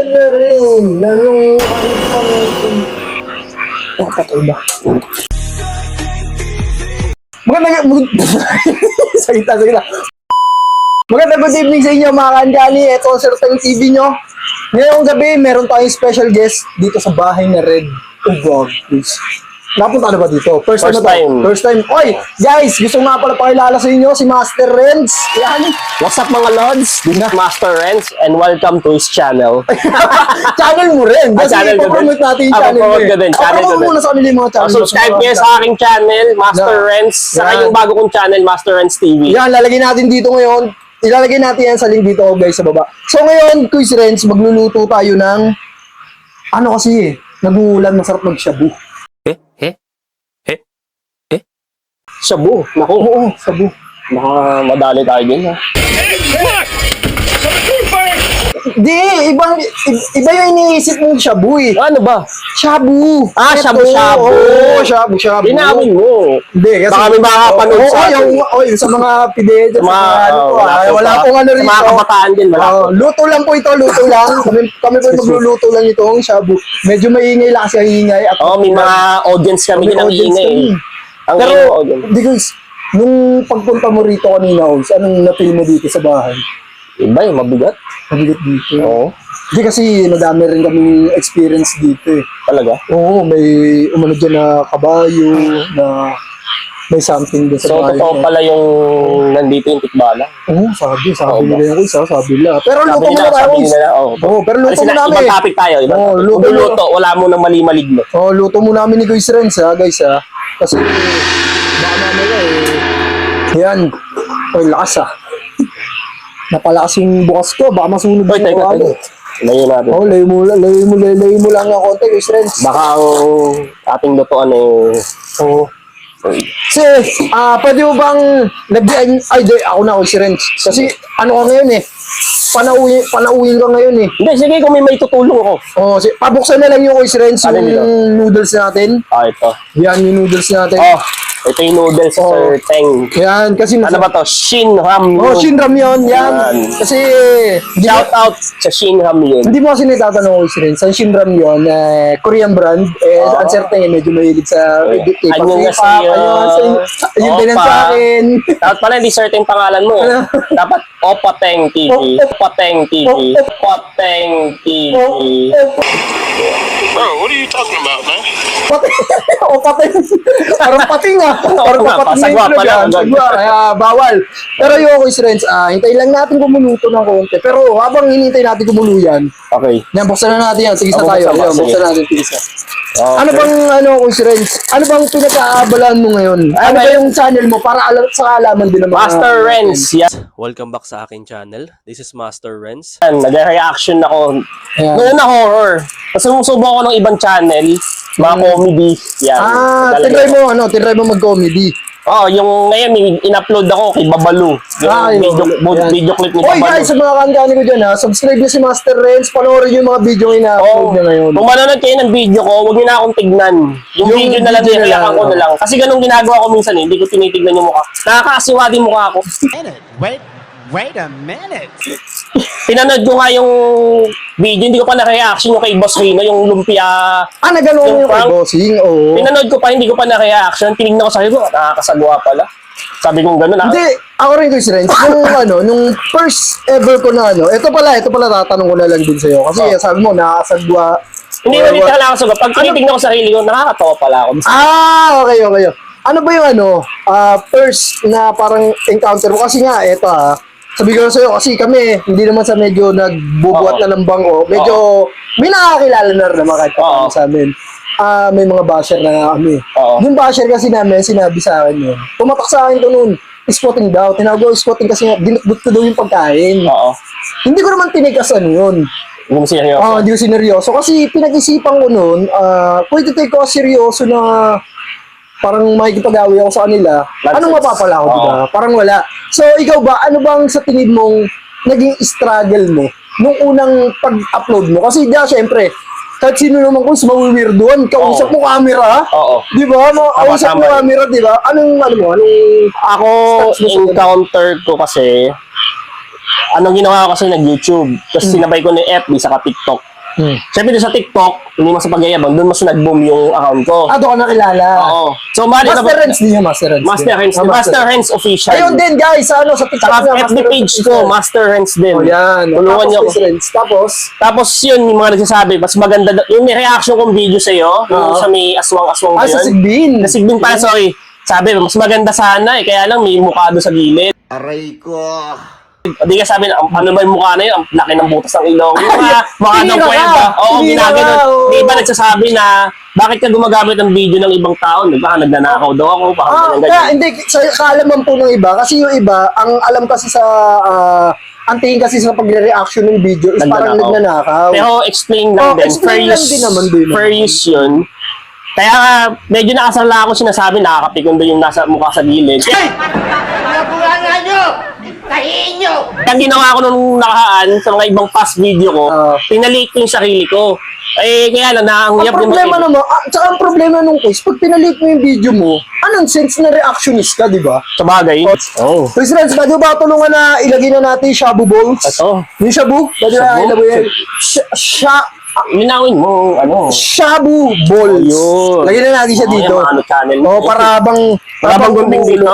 na rin. Lalong patay ba? Sagita. Magandang good evening sa inyo mga kaanjani. Ito ang Sir Tang TV nyo. Ngayong gabi, meron tayong special guest dito sa bahay na Red Vlog. Napunta na ba dito? First time. Oy, guys, gusto nga pala pakilala sa inyo si Master Renz. Yan. What's up mga Lods? This is Master Renz and welcome to his channel. Channel mo rin. Kasi channel ko ipapromote natin yung channel mo. Channel ko din. Muna sa kanila yung mga channel. Subscribe kayo sa aking channel, Master Renz. Saka yung bago kong channel, Master Renz TV. Yan, lalagay natin dito ngayon. Ilalagay natin yan sa link dito guys sa baba. So ngayon, Quiz Renz, magluluto tayo ng ano kasi nag-uulan, masarap mag-shabu. Shabu. Naku. Oo, shabu. Baka madali tayo din ha. Di, iba yung iniisip mong shabu eh. Ano ba? Shabu. Shabu-shabu. Oo, shabu-shabu. Dinawin mo. Hindi, kasi baka may makakapanood sa atin. Sa mga pide, sa mga ano po, wala pong ano sa rito. mga kabataan din, wala po. Luto lang po ito, luto lang. Kami po magluluto lang itong shabu. Medyo maingay lang kasi ang ingay. May mga audience kami din ang ingay. Pero, di guys, nung pagpunta mo rito kanina, anong na-feel mo dito sa bahay? Iba yung mabigat. Mabigat dito. Oo. Hindi kasi madami rin kami experience dito eh. Talaga? Oo, may umano dyan na kabayo, na may something doon sa So, bahay. totoo pala yung nandito yung tikbala. Oo, sabi nila yung isa, sabi nila. Pero luto mo na tayo. Oo, pero luto mo namin. Ibang topic tayo. Luto, wala mo nang mali-maligno. Oo, luto mo namin ni Guys Renz ha, guys ha. Kasi, baka mamaya yan. Oy, lakas ha. Napalakas yung bukas ko, baka masunog Oy, yung ano. Layo natin. Oo, layo mo lang ng konti, Guys Renz. Baka ang ating lutoan eh. Oo. Pwede mo bang lagyan, ako na si Renz. Kasi ano ka ngayon eh, panauhin ka ngayon eh. Hindi, sige kung may tutulong ako. Pabuksan na lang yung Kuis Renz, yung noodles natin. Ito. Yan yung noodles natin. Ito yung noodles, Sir Teng. Yan, kasi ano ba to? Shin Ramyun. Shin Ramyun, yan. Kasi, shout out sa Shin Ramyun. hindi mo kasi nitatanong Kuis Renz, ang Shin Ramyun, Korean brand, ang Sir Teng, medyo mahilig sa K-pop. Yun din ang sa akin. Dapat pala hindi certain pangalan mo. Dapat Opateng TV. Opateng TV. Opateng TV. Bro, what are you talking about, man? Opateng. Parang pating ah. Parang papating na yung yan. Kaya bawal. Pero yung Kuis Renz, hintayin lang natin kumuluto ng konti. Pero habang hinintay natin kumulo yan, okay. Yan, buksan na natin yan. Tigis na tayo. Buksan natin, tigis na. Okay. Ano bang, Kuis Renz? Ano bang pinag-aabalaan mo ngayon? Ano ba yung channel mo para sa alaman din ng mga... Master Renz, yeah. Welcome back sa aking channel. This is Master Renz. Nag-reaction ako. Ngayon na horror. Kasi sumusubo ako ng ibang channel, mga comedy. Yan. Tinry mo mag-comedy. Yung ngayon, in-upload ako kay Babalu. Yung video clip ni Babalu. Oy guys, sa mga kandani ko dyan subscribe nyo si Master Renz, panoorin yung mga video yung ina-upload niya ngayon. Kung manonood kayo ng video ko, huwag nyo na akong tignan. Yung video na lang, nilayakan ko na lang. Kasi ganun ginagawa ko minsan hindi ko tinitignan yung mukha. Nakakasiwa din mukha ko. Wait a minute. Pinanood ko nga yung video, hindi ko pa na-reaction yung kay Boss Rino, yung lumpia. Nagano'n yung kay Bossing, oo. Pinanood ko pa, hindi ko pa na-reaction. Tinignan ko sa ko, nakakasagwa pala. Sabi kong gano'n. Hindi, ako rin Kuis Renz. Nung first ever ko na ito pala tatanong ko na lang din sa'yo. Kasi sabi mo, nakakasagwa. Hindi ko dito nakakasagwa. Pag tinitignan ko sarili ko, nakakatawa pala ako. Okay. Ano ba yung first na parang encounter mo? Kasi nga, sabi ko sa'yo, kasi kami, hindi naman sa medyo nagbubuhat na ng bangko, medyo may nakakilala na rin naman kahit sa amin. May mga basher na kami. Yung basher kasi namin, sinabi sa akin yun. Tumatak sa akin ito noon, squatting daw. Tinawag ko squatting kasi dinutdut ko daw yung pagkain. Hindi ko naman tinigas yun. Hindi mo seryoso? Hindi ko sineryoso. Kasi pinag-isipan ko noon, kung iti-take ko seryoso na parang makikipag-away ako sa kanila, anong mapapala ko, diba? Parang wala. So, ikaw ba, ano bang sa tingin mong naging struggle mo nung unang pag-upload mo? Kasi syempre, kahit sino naman kung mawiwirdoan, kausap mo camera, di ba? Kausap mo camera, di ba? Anong Ako, encounter ko kasi, anong ginawa ko kasi nag-YouTube. Tapos sinabay ko na yung FB saka TikTok. Siyempre doon sa TikTok, hindi mo sa pagyayabang, doon mas nag-boom yung account ko. Doon ka nakilala. Oo. So, mali Master Renz din yun, Master Renz. Master Renz. Master Renz official. Ayun din, guys, sa TikTok. Saka na, FB Master page Renz ko, official. Master Renz din. Oh, yan. Tulungan niyo ako. Master Renz. Tapos yun, yung mga nagsasabi, mas maganda, yung may reaction kong video sa'yo, yung sa may aswang-aswang ba sa yun? Sigbin. Sa Sigbin pala, sorry. Sabi, mas maganda sana kaya lang may mukha doon sa gilid. Aray ko. Di ka sabi, ano ba yung mukha na yun? Ang laki ng butas ng ilong. Yung mga ng Tinira kwenta. ka! Oo, Tinira ginaganon. ka, oo. May iba nagsasabi na, bakit ka gumagamit ng video ng ibang tao? Baka nagnanakaw daw ako. Baka Kaya hindi, sa kaalaman po ng iba, kasi yung iba, ang alam kasi sa, ang tingin kasi sa pagre-reaction ng video is parang nagnanakaw. Pero explain lang din. Explain lang din naman din. Fair use yun. Kaya medyo nakasala ako sinasabi, nakakapikon doon yung nasa mukha sa gilid. Ang ginawa ko nung nakaan sa mga ibang past video ko, pinaliit ko yung sarili ko. Eh, kaya lang, Ang nakangiyap problema naman, tsaka ang problema nung quiz, pag pinalit mo yung video mo, anong sense na reactionist ka, di ba? sa bagay. Oh. Quiz Renz, pwede ba tulungan na ilagay na natin yung shabu balls? Ito. Yung shabu? Pwede na Shabu? ilagay yan. Minawin mo, ano. Shabu balls. Yun. Lagyan na natin siya dito. Yung ano channel. Oh, para habang... Wala bang gunting dito?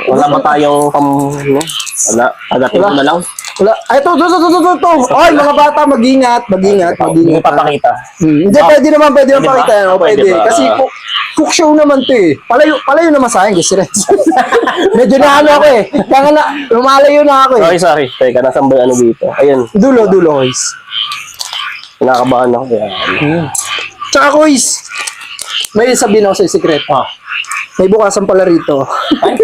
Wala ba tayong ano? Wala. Agatin mo na lang. Wala. Ay, ito. Ay, mga bata, mag-ingat. Hindi papakita. Hindi, pwede naman Pwede pakita. ba? Pwede. Pwede ba? Kasi cook show naman to eh. Palayo naman sa akin, guys. Medyo na ano ako eh. Kaya na, lumalayo na ako eh. Okay, sorry. Teka, nasan ba yung ano dito? Ayun. Dulo, guys. Kinakabahan ako. Yan. Tsaka, guys, may sabihin ako sa secret. May bukasan pala rito. Ay,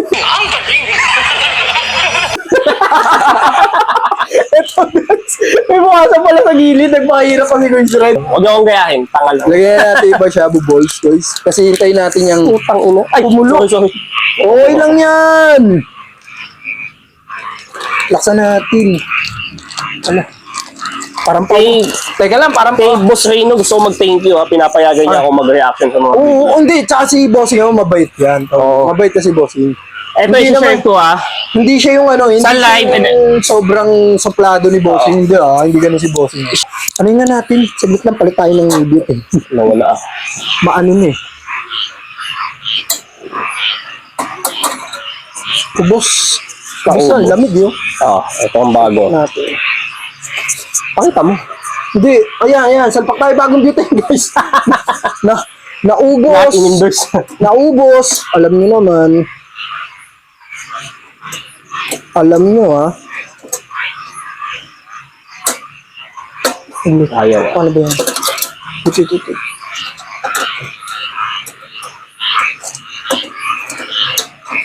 Ito, guys. May bukasan pala sa gilid. Nagpakahirap kami, guys. Right? huwag niyo akong gayahin. Tangal lang. Lagyan natin iba shabu balls, guys. Kasi hintayin natin yung... Putang ina. Ay, Pumulok. sorry. Okay lang yan. Laksan natin. Ano? Parang pa. Teka lang, parang Kay Boss Reno, gusto ko mag-thank you ha. Pinapayagan niya ako mag-reaction sa mga video. Oo, hindi. Tsaka si Bossing ako, mabait yan. Oo. Mabait kasi Bossing. Ito Hindi yung share naman- ko ha. Hindi siya yung ano, hindi Sa siya live, yung sobrang suplado ni Bossing. Hindi hindi ganun si Bossing. Ano nga natin? Saglit lang, palit tayo ng video eh. Nawala ako. Maano na eh. Kubos. Kubos na, lamig yun. Ito ang bago. Natin. Pakita mo. Hindi, ayan. Salpak tayo bagong beauty, guys. Naubos. Not in-endorse. Naubos. Alam nyo naman. Alam nyo, ha? Ayaw. Ano ba yan? Ito.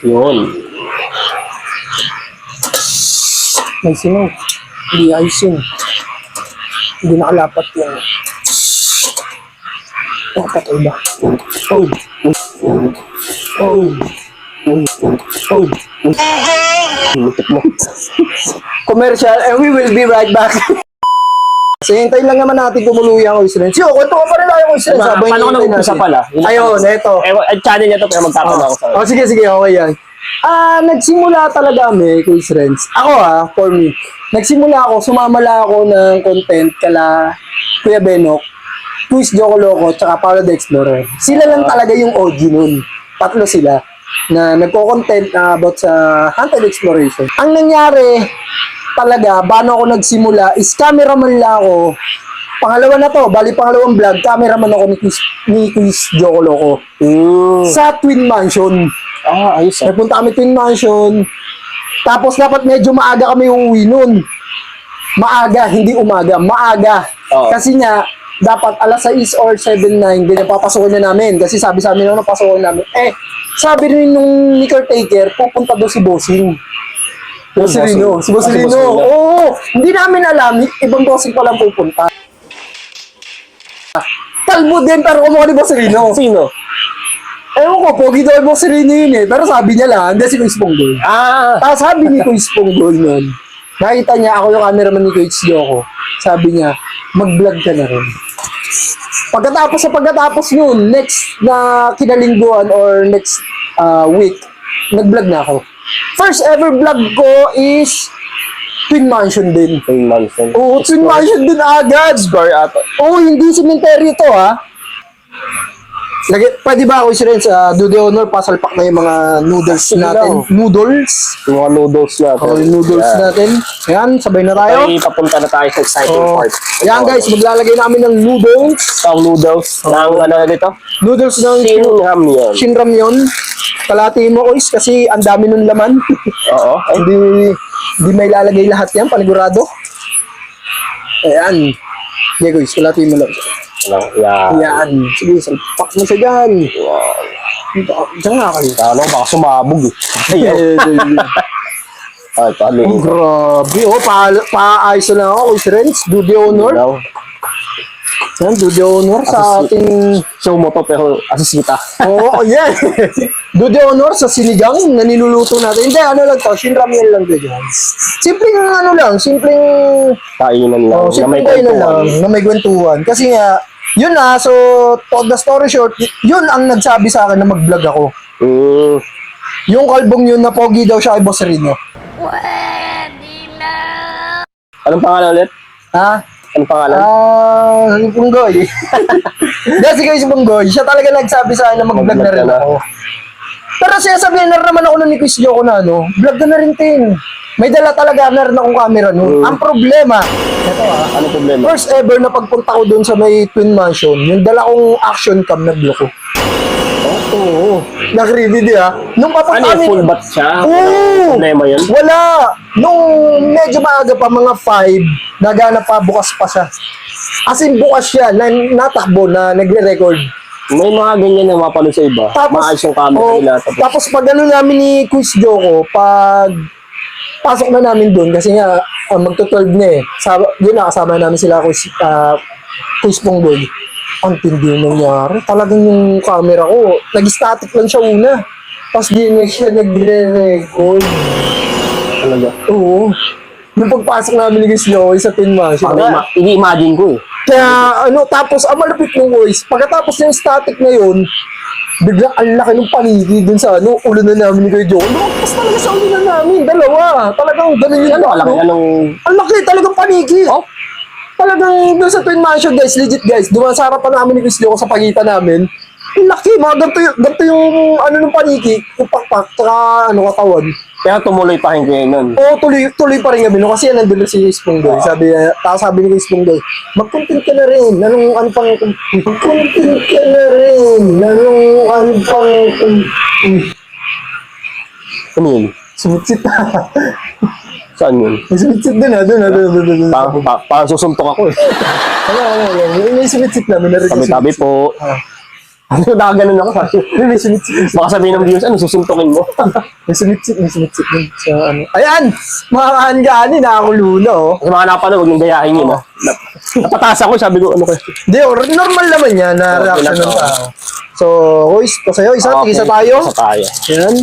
Yun. May sinaw. Hindi icing. Hindi nakalapat yan. Patay ba? Commercial, and we will be right back. So, hintayin lang naman natin kumuluwi ang Oyster. Yo, kwento ka pa rin tayo Oyster. Paano ko nag-umpisa pala? Ayun, eto. Channel niya to pero magtatanong ako sa Sige, okay yan. Nagsimula talaga kami, Kuya Renz. Ako for me. Nagsimula ako, sumamala ako ng content kala Kuya Benok, Quiz Joko Loco, tsaka Paolo the Explorer. Sila lang talaga yung OG nun. Tatlo sila na nagko-content about sa hunted exploration. Ang nangyari talaga, paano ako nagsimula is cameraman lang ako. Pangalawa na to, pangalawang vlog, cameraman ako ni Quiz Joko Loco. Sa Twin Mansion. ayos ah. Nagpunta kami Twin Mansion. Tapos dapat medyo maaga kami uuwi nun. Maaga, hindi umaga. Maaga. Kasi nga, dapat alas 6 or 7-9, ganyan papasukin na namin. Kasi sabi sa amin, napasukin namin. Sabi rin nung ni caretaker, pupunta doon si Bossing. Boss Rino. Si Boss Rino. Oo. Hindi namin alam, ibang Bossing pa lang pupunta. Kalbo din, pero kumukha ni Boss Rino. Sino? Ewan ko, pogi daw yung Boss Rino yun eh. Pero sabi niya lang, hindi si Kuis Ponggol. Tapos sabi ni Kuis Ponggol nun, nakita niya, ako yung cameraman ni Kuis Joko. Sabi niya, mag-vlog ka na rin. Pagkatapos yun, next na kinalingguan or next week, nag-vlog na ako. first ever vlog ko is Twin Mansion din. Twin Mansion. Oo, Twin Mansion din agad. Score ata. Oo, hindi cemetery to ha. Pwede ba ako rin sa do the honor, pasalpak na yung mga noodles Sige natin. lang. Noodles. Yung mga noodles natin. Oh, yung noodles Yeah. natin. Ayan, sabay na tayo. Okay, papunta na tayo sa exciting Oh, part. ayan guys, maglalagay namin ng noodles. Ang noodles ng ano nito? Noodles ng Shinram yun. Shinram yun. Kalati mo, guys, kasi ang dami nun laman. Oo. Ay, Hindi may lalagay lahat yan, panigurado. Ayan. Yeah, guys, kalati mo lang. yan. Ayan. Sige, salpak mo siya dyan. Diyan nga kayo. Ano, baka sumabog eh. Ayan. Ay, paano Oh, yun? grabe. Oh, paayos na ako, Kuya Renz. Do the honor. Ano? Yan, do the honor sa Assist- ating... Show mo to pero assist kita. Oo, oh, yeah. Do the honor sa sinigang na niluluto natin. Hindi, ano lang to, Shinram yan lang to, guys. Simpleng ano lang, simpleng... Kainan lang. Oh, na may simpleng kainan lang, kwentuhan. na may kwentuhan. Kasi nga, yun na, so, to the story short, yun ang nagsabi sa akin na mag-vlog ako. Mm. Yung kalbong yun na pogi daw siya kay Boss Rino. Anong pangalan ulit? Ha? Anong pangalan? Si Punggoy. Kasi kayo si Punggoy, siya talaga nagsabi sa akin na mag-vlog na rin Mag-vlog ka na. ako. Pero siya sabihin na naman ako nun ni Chris Joko na ano, vlog ka na rin tin. May dala talaga na rin akong camera nun. Ang problema, ito Ano problema? first ever na pagpunta ko dun sa may Twin Mansion, yung dala kong action cam na bloko. Oo. Nag-ready ha. Nung Ano papunta yung kami... full bat siya? Oo! Problema yun? Wala! Nung medyo maaga pa, mga 5, naghanap pa, bukas pa siya. As in, bukas siya, natakbo na nagre-record. May mga ganyan na mapanood sa iba. Maayos yung camera oh, nila. tapos pag ano namin ni Quiz Joko, pag pasok na namin doon, kasi nga, magto-12 na eh. Yun na, kasama namin sila Quiz Pongboy. Ang tindi yung nangyari. Talagang yung camera ko, nag-static lang siya una. Tapos di na siya nagre-record. Talaga. Oo. Nung pagpasok namin ni Quiz Joko sa Twin Mansion, Ini-imagine ko eh. kaya ano, tapos ang malapit ng voice, pagkatapos yung static na yun, bigla ang laki ng panigi dun sa ano, ulo na namin ni Kuya Joe. Lumagpas talaga sa ulo na namin, dalawa. Talagang ganun yun. Ano kalaki? Anong... Ang laki, talagang panigi. Oh? Talagang dun sa Twin Mansion guys, legit guys, dumaan sa harapan namin ni Kuya Joe sa pagitan namin. Ang laki, mga ganito yung ano ng panigi, yung pakpak, tsaka ano katawan. Kaya tumuloy pa rin kayo nun. Oo, tuloy pa rin kami. No? Kasi yan, nandun na si Spongdoy. Sabi ni Spongdoy, mag-content ka na rin. Ano pang... Mag-content ka na rin. Ano pang... Ano yun? Sumutsit na. Saan yun? May sumutsit din ha. Doon. Parang susuntok ako eh. Ano. May sumutsit na. May narinig yung Tabi-tabi po. Ano, nakaganon ako. May sumutsit. Baka sabihin ng viewers, ano, susuntokin mo? May sumutsit din. Sa ano. Ayan! Mga kahan-gani, nakakulo na oh. Sa mga napanood, huwag niyong gayahin yun. Napataas ako, sabi ko, ano kayo? Hindi, normal naman yan na reaction ng tao. So, boys, pasayo. Isa tayo. Isa tayo. Yan.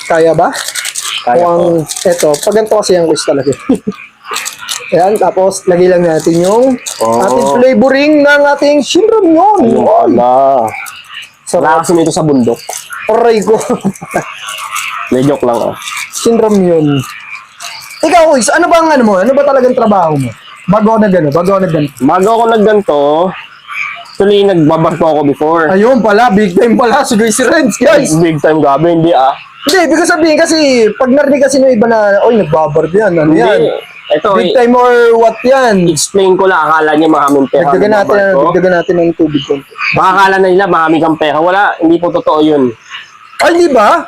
Kaya ba? Kaya Mukhang, eto, pag ganito kasi yung quiz talaga. Ayan, tapos lagay lang natin yung ating flavoring ng ating Shinram yun. Ayun pala. Sarap. Wala kasi nito sa bundok. Aray ko. May joke lang ah. Shinram yun. Ikaw, Uys, ano ba ang ano mo? Ano ba talagang trabaho mo? Bago ako nagano. Bago ako nagganto, actually nagbabarko ako before. Ayun pala, big time pala. Si Gracie Renz, guys. Big time gabi, hindi ah. Hindi, ibig ko sabihin kasi, pag narinig kasi ng iba na, oy, nagbabardo yan. Ano yan? Hindi. Ito, Big time or what yan? explain ko lang, akala niya maraming pera. Dagdagan natin ng tubig konti. Baka akala na nila marami kang pera. Wala, hindi po totoo yun. Ay, di ba?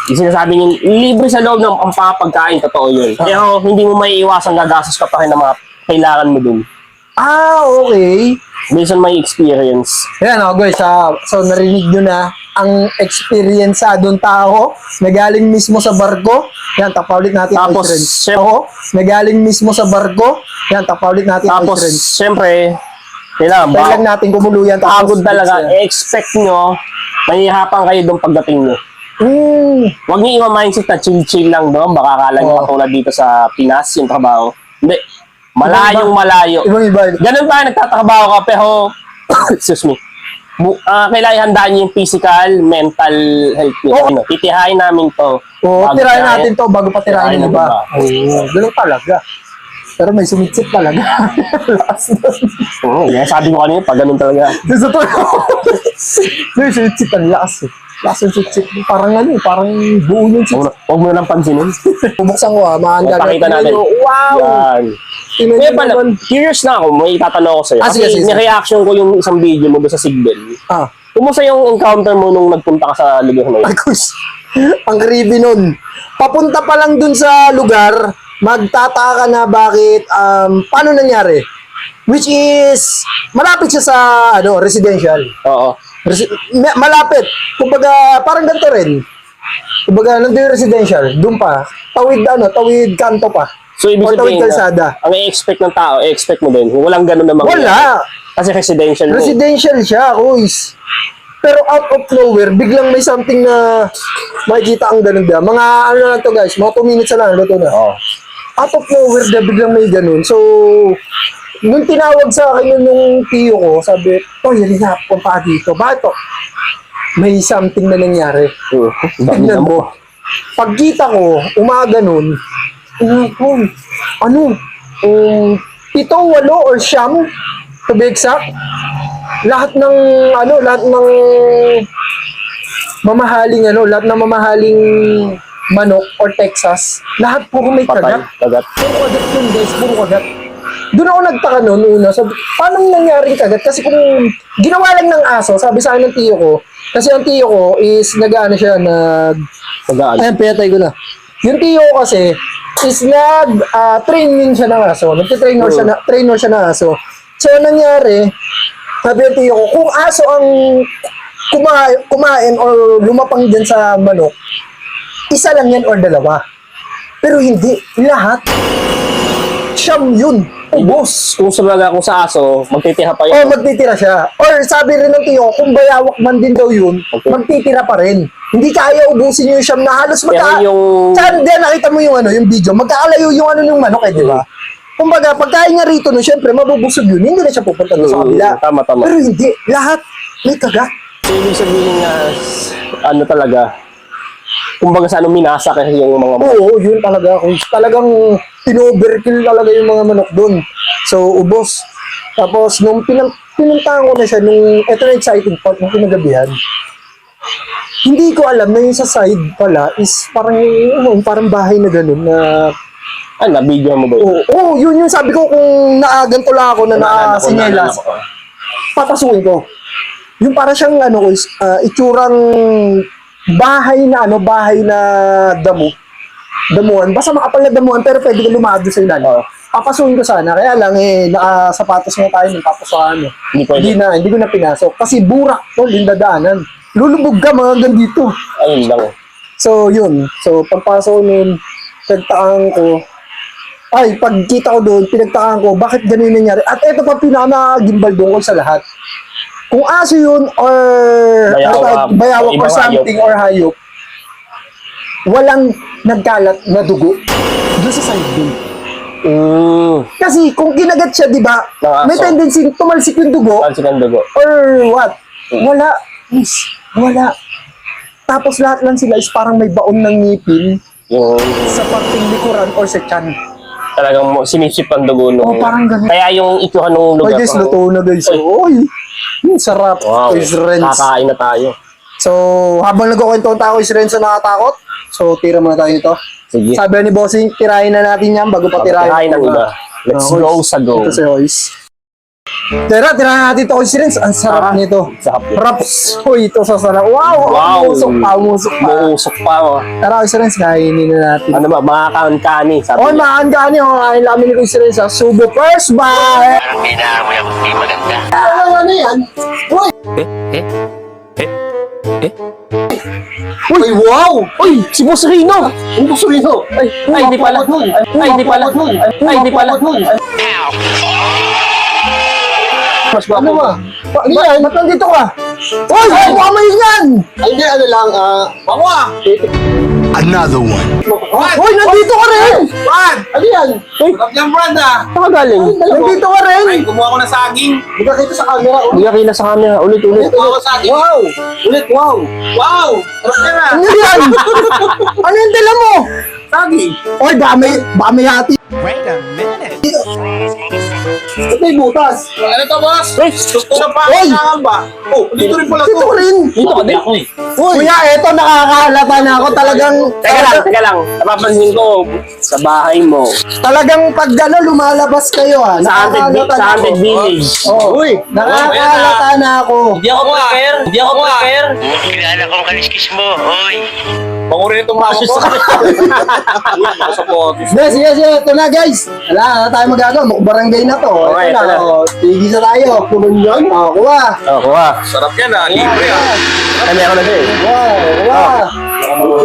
Yung sinasabi niyo, libre sa loob ng pagkain, totoo yun. Pero hindi mo may iwasan gagastos ka pa rin ng mga kailangan mo dun. Ah, okay. Based on my experience. Ayan, guys. So, narinig nyo na ang experienceadong tao na galing mismo sa barko. Yan, tapaulit natin. Tapos, Oo, na galing mismo sa barko. Yan, tapaulit natin. Tapos, syempre, kailangan Kaya lang natin kumuluyan. pagod talaga. I-expect nyo, mahihirapan kayo doon pagdating nyo. Huwag niyo i-mindset na chill-chill lang doon. Baka akala nyo katulad dito sa Pinas, yung trabaho. Hindi. Malayong malayo. Ibang iba. Ganun pa, nagtatrabaho ka, pero, excuse me, Kailangan handaan niyo yung physical, mental health niyo. Oo. Ano, titihain namin to. Oo, Bago tirahin tayo- natin to bago pa tirahin Tirahin ng iba. ng iba. Oo, ganun talaga. Pero may sumitsit talaga. Last doon. Oo, yan sabi ko kanina, pag ganun talaga. Sa to. May sumitsit ang lakas eh. Lakas yung sumitsit. Parang ano, parang buo yung sumitsit. Huwag mo na lang pansinin. Bubuksan ko maanda Pakita natin. Wow! Yan. Tingnan Kaya niyo pala, naman. curious na ako, may itatanong ako sa'yo. Ah, sige, Kasi sige. ni-reaction ko yung isang video mo doon sa Sigbel. Ah, Kumusta yung encounter mo nung nagpunta ka sa lugar na yun? Marcos. Ang creepy nun. Papunta pa lang dun sa lugar, magtataka ka na bakit, paano nangyari? Which is, malapit siya sa, residential. Oo. Malapit. Kumbaga, parang ganito rin. Kumbaga, nandun yung residential. Doon pa. Tawid kanto pa. So, ibig O tawid sabihin, kalsada. ang i-expect ng tao, i-expect mo din, walang ganun na mga... Wala. Kasi residential mo. Residential siya, oys. Pero out of nowhere, biglang may something na makikita ang ganun ba. Mga ano lang to guys, mga 2 minutes na lang, luto na. Oo. Out of nowhere, biglang may ganun. So, nung tinawag sa akin yun nung tiyo ko, sabi, yan na, pa dito. Bakit to? May something na nangyari. Tignan mo. Pagkita ko, umaga nun, ano, 7, 8 or 9, to be exact, lahat ng mamahaling manok or Texas, lahat puro may Patay. kagat. Kagat. Puro kagat yun guys, puro kagat. Doon ako nagtaka noon una, sabi, paano nangyaring kagat? Kasi kung ginawa lang ng aso, sabi sa akin ng tiyo ko, kasi ang tiyo ko is nag-ano siya, Kagaan. ayan, pinatay ko na. Yung tiyo ko kasi is training siya ng aso. Trainer siya ng aso. So, nangyari, sabi ng tiyo ko, kung aso ang kumain or lumapang dyan sa manok, isa lang yan or 2. Pero hindi, lahat. Siyam yun. Ubos. Kung sa aso, magtitiha pa O yun. magtitira siya. Or sabi rin ng tiyo, kung bayawak man din daw yun, Okay. magtitira pa rin. Hindi kaya ubusin yung siyam na halos Pero yung... Saan din nakita mo yung yung video, magkakalayo yung yung manok di ba? Kumbaga, pagkain niya rito, syempre, mabubusog yun. Hindi na siya pupunta doon sa kabila. Tama. Pero hindi. Lahat. May kagat. So, ibig sabihin nga, ano talaga, kumbaga sa minasa kasi yung mga... Oo, yun talaga. Kung talagang pinoverkill talaga yung mga manok doon. So, ubos. Tapos, nung pinuntahan ko na siya, ito na exciting part, nung pinagabihan, hindi ko alam na yung sa side pala is parang bahay na gano'n na na-video mo ba yun? Oo, yun yung sabi ko kung naaganto lang ako na nakasinyelas, papasukin ko. Yung para siyang itsurang bahay na damuhan. Basta makapal na damuhan pero pwede ka lumado sa ilalim. Papasukin ko sana. Kaya lang nakasapatos mo tayo tapos hindi ko na pinasok. Kasi burak to, lindadaanan. Lulubog ka mga dito. Ayun lang. So, yun. So, pagpasok nun, pagkita ko doon, pinagtakaan ko, bakit ganun nangyari? At ito pa pinaka-gimbal doon sa lahat. Kung aso yun, or bayawak or something, or hayop, walang nagkalat na dugo doon sa side doon. Kasi kung ginagat siya, di ba, may tendency tumalsik yung dugo, or what? Wala. Wala. Tapos lahat lang sila is parang may baon ng ngipin sa parting likuran or sa tiyan. Talagang sinisip ang dugo nung... parang ganun. Kaya yung itsura nung lugar... Guys, luto na guys. Oy, sarap. Wow, Is Renz. kakain na tayo. So, habang nagkukwento tayo is Renz na nakatakot. So, tira muna tayo ito. Sige. Sabi ni Bossing, tirahin na natin yan bago pa tirahin. ng iba. Let's go sa go. Ito si Hoys. Tirahin natin ito si Renz. Ang sarap nito. Sarap yun. Raps. Uy, ito sa sarap. Wow! Umusok pa. Buusok pa. Tara, si Renz, kainin na natin. Ano ba, mga kankani. Sabi Oh, niya. maanggaan niyo. Kain namin ni Kuya Renz. Subo first, bye! Parang pinaamoy ako di maganda. Ano yan? Uy! Uy, wow! Uy, si Boss Rino! Ang gusto rito. Ay, di pala. Ay, di pala. Mas Ano ba? Ano yan? Ba't nandito ka? Uy! Huwag mo kamayin yan! Ay, hindi, ano lang, bango ah! Another one. Hoy, nandito ka rin! Juan! Ano yan? Sarap yung brand ah! Saan ka galing? Nandito ka rin! Ay, kumuha ko ng saging! Hindi ka kita sa camera. Hindi ka kila sa camera. Ulit. Kumuha ko saging! Wow! Ulit, wow! Wow! Sarap yan ah! Ano yan? Ano yung dala mo? Saging! Oy, baka may hati. Wait a minute. Ba't may butas? Ano to, boss? Hey! Gusto na pa Oy! ang ba? Oh, dito rin pala Dito to! rin! Dito ka din. Ako eh. Kuya, eto nakakahalata na ako talagang... Teka lang. Napapansin ko sa bahay mo. Talagang pag lumalabas kayo ha. Sa Haunted Village. Oh, uy, nakakahalata na ako. Hindi ako prepare! Hindi ako prepare! Kilala kong kaliskis mo, oy. Pangurin itong mama ko! Makasapotis! Sige, ito na guys. Wala tayo magagawa. Barangay na to. Okay, ito na. Tigisa tayo. Punon yun. Kuha. Oh, kuha. Sarap yan ah! Libre ah! Kami ako na din. Kuha.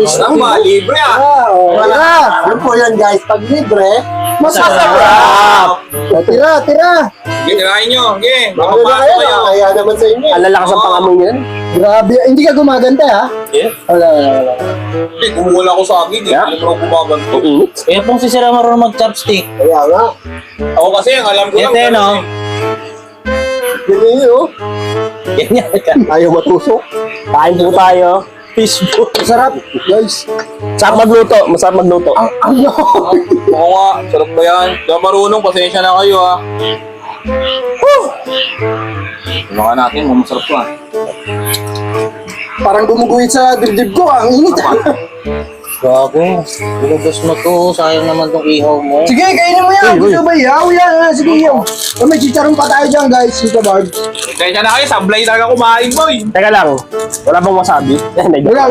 Sarap ah! Libre ah! Wala. Ano po yan guys? Pag libre, Sarap! Tira. Sige, tirahin nyo! Sige! Ano na Mapapato kayo? kayo! Kaya naman sa inyo. Ang lalakas ang pangamoy niyan. Grabe. Hindi ka gumaganda ha? Eh? Wala. Hindi, kumuha ako saging eh! Yeah. Hindi mo gumaganto! Ang init. Kaya pong si Sir marunong mag-chopstick. Kaya nga. Ako kasi, ang alam ko lang... Ito, no? Ganyan yun. Ganyan ka. Ayaw matusok. Kain po tayo. Facebook. Masarap, guys. Masarap magluto. Ano? Oo nga, sarap ba yan? Di ba marunong, pasensya na kayo ah. Mga natin, masarap to ah. Parang gumuguhit sa dibdib ko. Ang init. Gago. Bilabas mo to. Sayang naman tong ihaw mo. Sige, kainin mo yan. Gusto ba ihaw yan? Sige, ihaw. May chicharon pa tayo dyan, guys. Sige, Barb. Pasensya na kayo, sablay talaga kumain boy. Teka lang. Wala bang wasabi? Wala.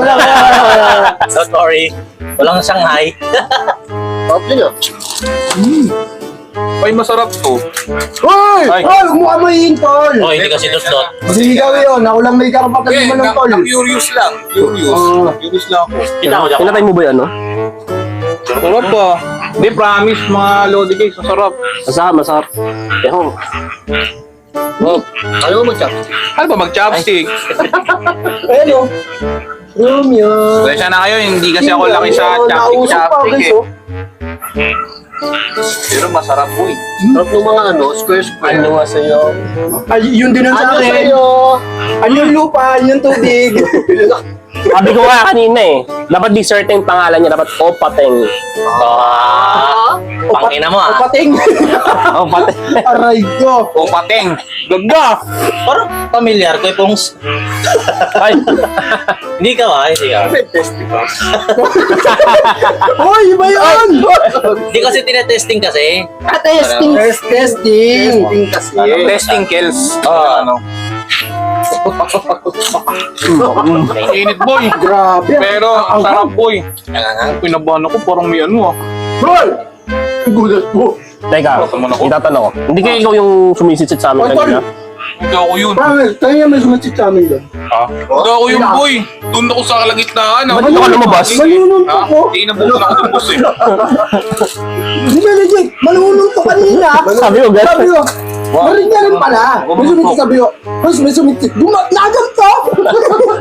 So sorry. Walang Shanghai. Okay na. Ay, masarap to. Hoy! Ay. Hoy! Huwag mo amoyin, tol! Oh, hindi kasi dusdot. Masiligaw yun. Ako lang may karapatan Okay, naman ng tol. na-curious lang. Curious lang ako. Kita ko dyan. Pinatay mo ba yan, no? Sarap ba? Hindi, promise mga Lodi Cakes, masarap. Masarap. Eho. Oh, ayaw mo mag-chop. Ano ba, mag-chopstick? Ayun o. Romeo. Pasensya na kayo, hindi kasi ako laki sa Nausok pa, chopstick guys, eh. oh. Pero masarap po eh. Sarap ng mga square. Ano nga sa'yo? Ay, yun din ang sa akin. Ano yung lupa, yung tubig. Sabi ko nga kanina eh. Dapat di certain pangalan niya. Dapat Opateng. Pangina mo ah. Pating. Opateng. Aray ko. O pateng. Gagda. Parang familiar kay Pongs. Ay. Hindi ka ba? Hindi ka. Hoy, iba yun. Hindi kasi tinetesting kasi. Testing. Testing. Testing kills. Ano? Init boy. Grabe. Pero ang sarap boy. Pinabahan ako parang may ano ah. Hoy! Gulat mo. Teka, itatanong ko. Hindi kayo ikaw yung sumisitsit sa amin kanina? Hindi ako yun. Pangit, tayo may sumatsit sa amin doon. Hindi ako yung boy. Doon ako sa kalagitnaan. Ba't hindi ka lumabas? Malunong Ha? ako. Hindi nabutan ako ng bus eh. Hindi ba legit? Malunong to kanina. Sabi ko, gano'n. Sabi ko, maring ka rin pala. May sumitsit sabi ko, Boss, may sumitsit. Nagan to!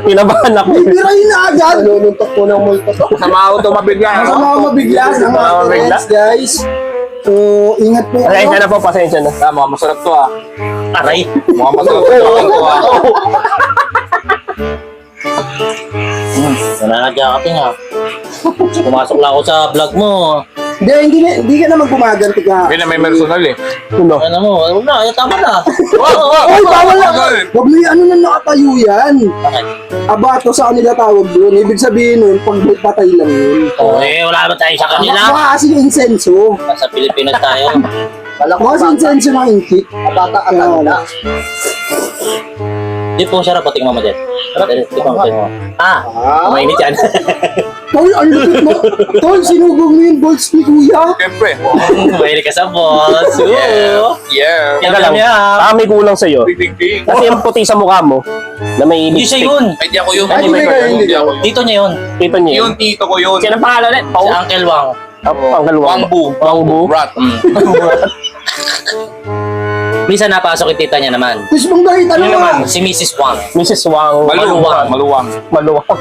Pinabahan ako. Bibirahin na agad. Malunong to po ng multo to. Sama ako tumabigla. Masama ako mabigla sa mga Masama mabigla? friends, guys. So, ingat po Pasensya kayo. na po, pasensya na. Mukhang masarap to ah. Aray. Mukhang masarap to ah. Nananadya ka nga. Pumasok lang ako sa vlog mo. Hindi ka naman gumaganti ka. Hindi na may personal eh. Ano? Ano mo? Huwag na. Tama na. Oy, bawal na. Huwag mo yung ano na nakatayo yan. Bakit? Abato sa kanila tawag doon. Ibig sabihin nun, pag may patay lang yun. Oh, wala ba tayo sa kanila? Mukha kasing insenso. Sa Pilipinas tayo. Mukha kasing insenso ng inkit. Abata-ata. Di po siya rapat tingnan mo dyan. Tingnan mo. Mainit yan. Tol, ang lupit mo. Tol, sinugog mo yung balls ni Kuya. Siyempre. Mainit ka sa boss. Yeah. Teka lang, may kulang sa'yo. Dig. Kasi yung puti sa mukha mo, na may Hindi siya lipstick. yun. Ay, di ako yun. Ay, hindi kayo, hindi. Di ako yun. Dito niya yun. Tito niya Yun, tito ko yun. Sino ang pangalan ulit? Si Uncle Wang. Wangbu. Wangbu. Rat. Minsan napasok yung tita niya naman. Gusto mong galitan Yun mo. naman. Si Mrs. Wang. Mrs. Wang. Maluwang. Maluwang.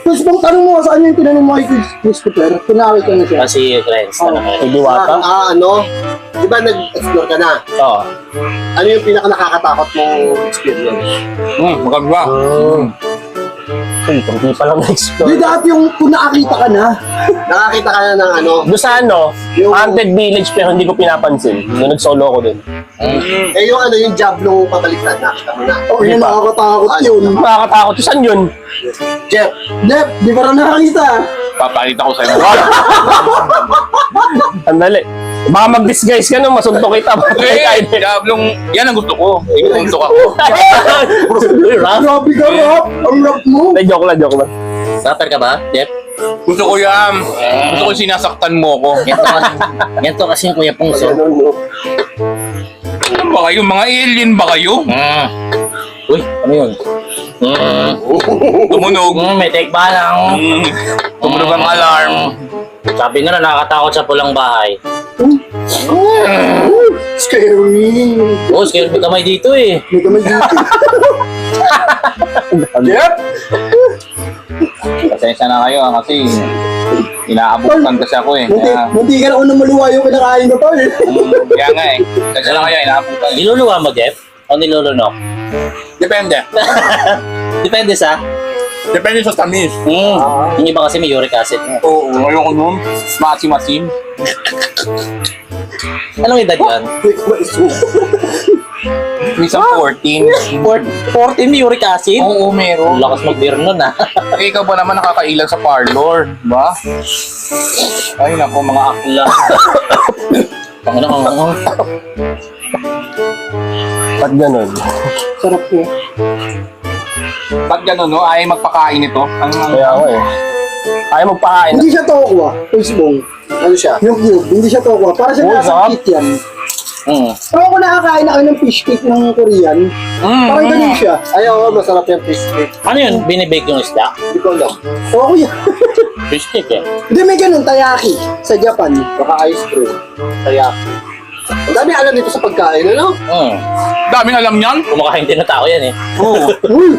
Chris, bang tanong mo saan yung tinanong mo kay Christopher? Pinakita na siya. Kasi friends na naman. May diwata. Ano? Di ba nag-explore ka na? Oo. Ano yung pinaka nakakatakot mong experience? Maganda. Uy, hindi pa lang na-explore. Di dati yung kung nakakita ka na. Nakakita ka na ng ano? Doon sa ano, Haunted Village pero hindi ko pinapansin. Nung nag-solo ko dun. Eh yung ano yung job nung pabaliktad, nakita mo na. Oh, yun nakakatakot yun. Nakakatakot. Saan yun? Jeff, Jeff, di pa rin nakakita. Papakita ko sa'yo. Andali. Baka mag-disguise ka nung masuntok kita. Diablong, yan ang gusto ko. Ipuntok ako. Grabe ka, rap. Ang rap mo. Joke lang. Rapper ka ba, Jeff? Gusto ko yan. Gusto ko sinasaktan mo ko. Yan to kasi yung Kuya Pungso. Ano ba kayo? Mga alien ba kayo? Uy, ano yun? Tumunog. May take ba lang? Tumunog ang alarm. Sabi nga na nakakatakot sa pulang bahay. Scary. Oh, scared may kamay dito eh. May kamay dito. Jeff! Pasensya na kayo kasi inaabutan kasi ako eh. Munti ka na unang maluwa yung kinakain ko, tol. Kaya nga eh. Pasensya na kayo, inaabutan. Niluluwa mo, Jeff? O nilulunok? Depende. Depende sa... Depende sa tamis. Yung iba kasi may uric acid. Oo, ayoko nun. Masim-masim. Anong edad yan? Minsan 14. 14 may uric acid? Oo, meron. Lakas mag-beer nun ah. Eh, ikaw ba naman nakakailan sa parlor? Ba? Ay, naku, mga akla. Ano? Ba't ganun? Sarap po. Ba't gano'n, no? Ayaw magpakain ito? Kaya ako eh. Ayaw magpakain. Hindi siya tokwa, Pulsbong. ano siya? Yung cube, hindi siya tokwa. Para siya Oh, nasa sarap. kit yan. Mm. Pero kung nakakain ako ng fish cake ng Korean, parang ganun siya. Ay, oo, masarap yung fish cake. Ano yun? Binibake yung isda? Hindi ko alam. Oo, yan. Fish cake eh. Hindi, may ganun, tayaki sa Japan. Baka ice cream. Kaya, ang dami alam dito sa pagkain, ano? Daming alam niyan. Kumakain din na tao yan eh. Uy,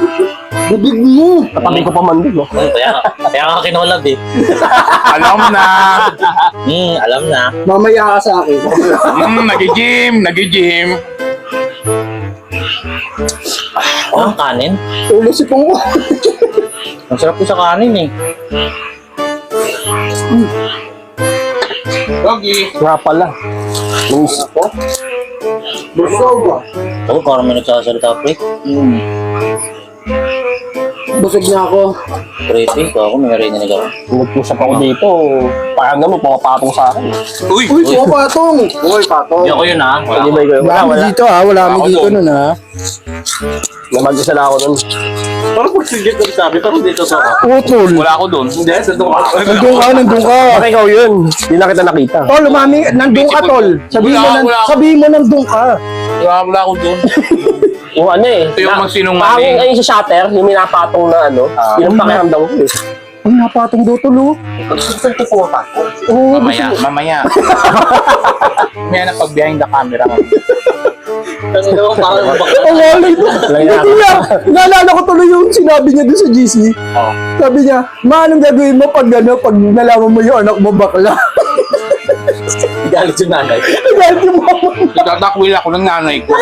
bibig mo. Katabi ko pa man dun, no? Kaya ka kinulab eh. Alam na. Alam na. Mamaya ka sa akin. Nag-gym. Ang kanin? Ulo si Pong. Ang sarap ko sa kanin eh. Gogi. Nga pala. Luis. Busog ba? Oo, parang may nagsasalita pre. Busog na ako. Creepy ko ako, may narinig ako. Nagpusap ako dito. Parang naman, pumapatong sa akin. Uy! Uy, pumapatong. Uy, patong. Hindi ako yun ha. Hindi ba yun? Wala Wala. dito ha, wala Ako dito doon. nun ha. Namag-isa na ako nun. Parang pagsigit ko sabi, parang dito sa Utol. Wala ako doon. Hindi, nandun ka. Nandun ka. Baka ikaw yun. Hindi na kita nakita. Tol, umami, nandun ka, tol. Wala. Sabihin mo nandun ka. Wala ako doon. Yung ano eh. Ito yung magsinungaling. Parang ayun sa shutter, yung minapatong na ano. Yung pakiramdam ko eh. Uy, napatong daw, tol, oh. Saan ko pumapatong? Oo, Mamaya. May anak pag behind the camera. parang ang walay to. Hindi na, naalala ko tuloy yung sinabi niya doon sa GC. Sabi niya, ma, anong gagawin mo pag nalaman mo yung anak mo bakla? galit yung nanay. Galit yung mama. Itatakwil ako ng nanay ko.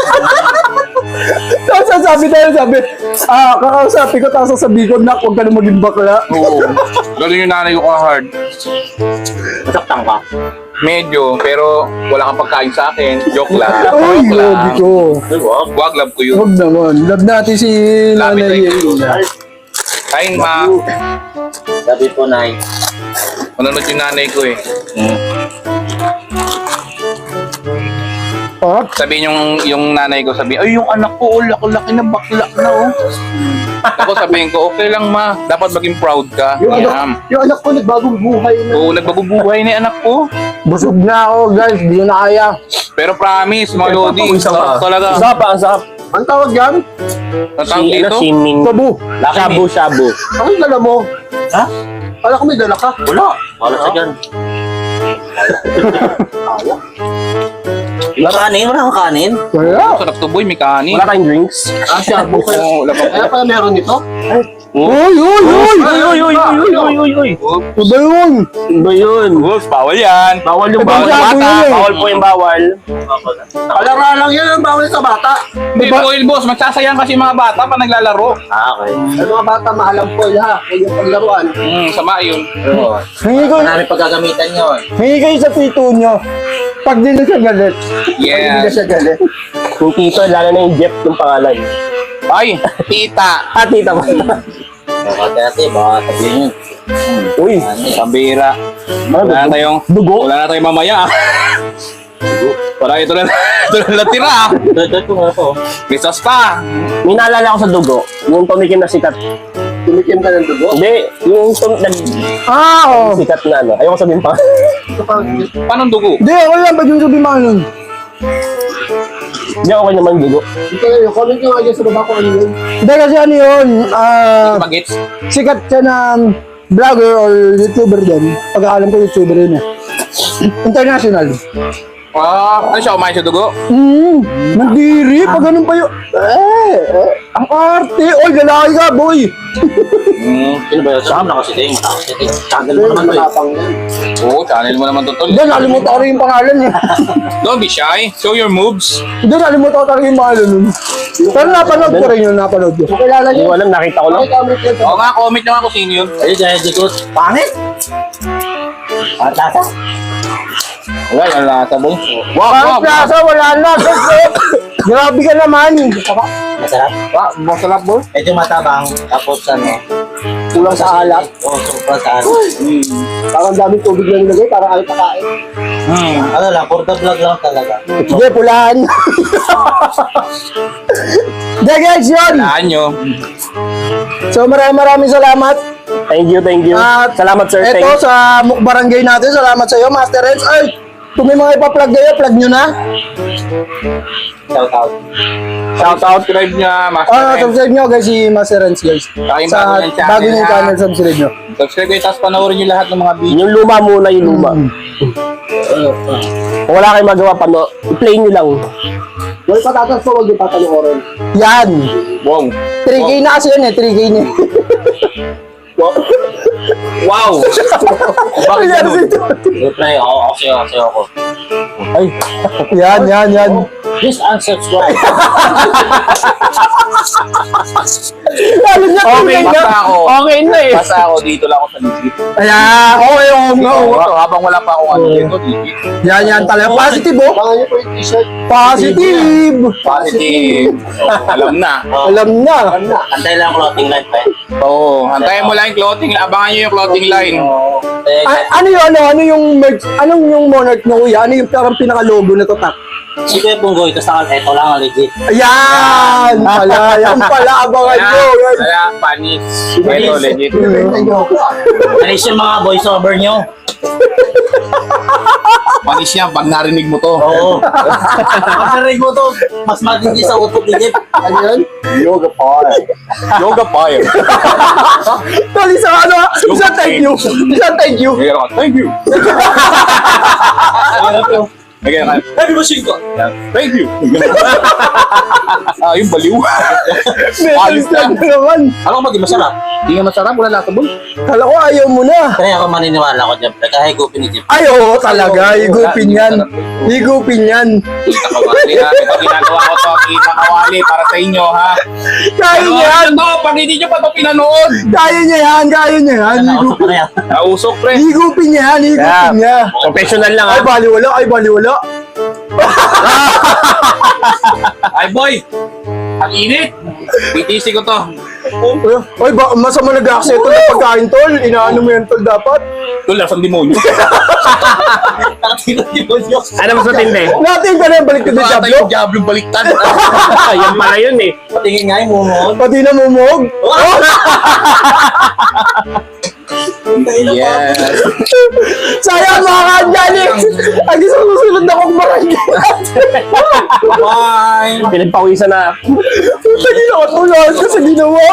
Tapos sabi, kakausapin ko, tapos sasabihin ko, nak, huwag ka na maging bakla. Oo. Ganun yung nanay ko ka-hard. Masaktan ka. Medyo, pero wala kang pagkain sa akin. Joke lang. Uy, Joke lang. grabe ko. Wag, love ko yun. Huwag naman. Love natin si Love Nanay it, Yelena. Kain, ma. Sabi po, Nay. Manonood yung nanay ko eh. Sabihin yung nanay ko, sabihin, ay, yung anak ko, laki-laki na bakla na, oh. Ako sabihin ko, okay lang, ma. Dapat maging proud ka. Yung anak ko nagbagong buhay na. Oo, nagbabubuhay na yung anak ko. Busog na ako, guys. Hindi ko na kaya. Pero promise, mga Lodi, sarap talaga. Ang sarap. Ang tawag yan? Ang tawag dito? Si Min. Sabu. Shabu-shabu. Ang dala mo? Ha? Kala ko may dala ka. Wala. Wala sa dyan. Wala kanin? Wala kang kanin? Wala. Sarap to, boy, may kanin. Wala tayong drinks. Ah, shabu kayo. Oo, labang. Kaya pala meron nito? Uy! Ano ba yun? Ano ba yun? Wolves, bawal yan. Bawal yung Bawal bawal. sa akin eh. Bawal po yung bawal. Palaro lang yan, ang bawal sa bata. Hindi, foil boss. Magsasayang kasi mga bata pa naglalaro. Okay. Ang mga bata, mahalang foil ha. Huwag yung paglaruan. Sama yun. Hingi ko, Marami paggagamitan yun. hingi kayo sa tito nyo. Pag di na siya galit. Hindi na Yes. siya galit. Yung tito, lalo na yung Jeff yung pangalan. Ay, tita. Ah, tita mo. Dati, baka sabihin yun. Uy, Pambira. Wala na tayong dugo. Wala na tayong mamaya. Wala ito na natira. Dito nga ako. May sauce pa. May naalala ko sa dugo. Yung tumikim na sikat. Tumikim ka ng dugo. Hindi, yung Oo. sikat na ano. Ayoko sabihin pa. Paano dugo? Hindi, ako lang. Ba't yung sabi mo nun? Hindi ako naman dugo. Ito yun, comment nyo nga dyan sa baba ko ano yun. Hindi kasi ano yun, Magits. sikat siya na vlogger or YouTuber din. Pagkakalam ko YouTuber yun eh. International. Ano siya, kumain sa dugo? Nandiri, pag ganun pa yun. Ang arte. Oy, lalaki ka, boy. Sino ba yun? Saan na kasi din? Channel mo Ito naman to yung eh. matapang yan. Oo, channel mo naman to, tol. Hindi, nalimutan ko rin yung pangalan niya. Don't be shy. Show your moves. Hindi, nalimutan ko talaga yung pangalan nun. Pero napanood ko rin yun, napanood ko. Kung kilala Hindi nyo, ko alam, nakita ko lang. ay comment yan. Oo nga, comment nyo nga kung sino yun. Ayun, dahil di ko. Pangit! At lasa? Wala, wala sa boy. Parang plaza, wala na. Grabe ka naman. Masarap. Masarap, boy. Medyo matabang. Tapos ano? Kulang sa alat. Oo, super sa ano. Parang daming tubig na nilagay, parang ayaw pakain. Ano lang, for the vlog lang talaga. Hindi, pulaan. Hindi guys, yun. Laan nyo. So maraming salamat. Thank you, thank you. At Salamat, sir. Ito Thank sa mukbarangay natin. Salamat sa iyo, Master Renz. Ay, kung may mga ipa-plug kayo, plug nyo na. Shout out. Shout out. Subscribe nyo, Master Renz. Subscribe nyo guys si Master Renz guys. Ay, Sa bago niyang channel, bago niyang ha? channel, subscribe nyo. Subscribe kayo, tapos panoorin nyo lahat ng mga video. Yung luma muna, yung luma. Kung wala kayong magawa, i-play nyo lang. Huwag patatas po, huwag yung pataloorin. Yan. Wow. 3K na kasi yun eh, 3K na. Wow! Bakit Yan, ganun? Reply ako, kasi ako. Ay, yan. Please unsubscribe. Lalo niya, Okay na. Basta ako. Okay na eh. Basta ako, dito lang ako sa legit. Ayan, okay, Oo, habang wala pa ako ano dito, legit. Yan talaga. Positive oh. Abangan nyo po yung t-shirt. Positive. Positive. Alam na. Alam na. Antay lang clothing line pa eh. Oo, antayin mo lang yung clothing. Abangan nyo yung clothing line. Ano yun, ano yung merch, anong yung monarch na kuya? Ano yung parang pinaka-logo na to, tak? Si Kuya Punggoy, tapos ito lang ang legit. Ayan! Yan pala, abangan nyo. Yan. Kaya, panis. Ito, legit. Alis yung mga voiceover nyo. Panis yan pag narinig mo to. Oo. Pag narinig mo to, mas matindi sa utot ni Jeff. Ano yan? Yoga fire. Yoga fire. Tol, isang ano, isang thank you. Isang thank you. Thank you. Again, Happy machine ko. thank you. Yung baliw. Metal slug na naman. Ano maging masarap? Hindi nga masarap, wala lahat boy. Kala ko ayaw mo na. Kaya ako maniniwala ko dyan. Kaya higupin ni Jeff. Ay, oo talaga. Higupin yan. Higupin yan. Kita kawali ha. Ito ginagawa ko to. Kita kawali para sa inyo ha. Kaya niya yan. Ano to? Pag hindi nyo pa to pinanood. Kaya niya yan. Kaya niya yan. Nausap ko na yan. Nausok pre. Higupin niya yan. Higupin niya. Professional lang Ay, ha. baliwala. Ay, baliwala. Ay boy. Ang init. BTC ko to. Ay, masama nag-accent to na pagkain, tol. Inaano mo yan, tol, dapat. Ito lasang demonyo. Nakatingin mo yun. Ano mas matindi? Natin ka na yung balik to Ito the ata Diablo. yung Diablo baliktad. Yan pala yun eh. Patingin nga yung mumon. Pati na mumog. Yes. Sayang mga kanjani. Ang isang susunod na kong barangay. Bye. Pinagpawisan na. Putang ina ko, tulad ka sa ginawa.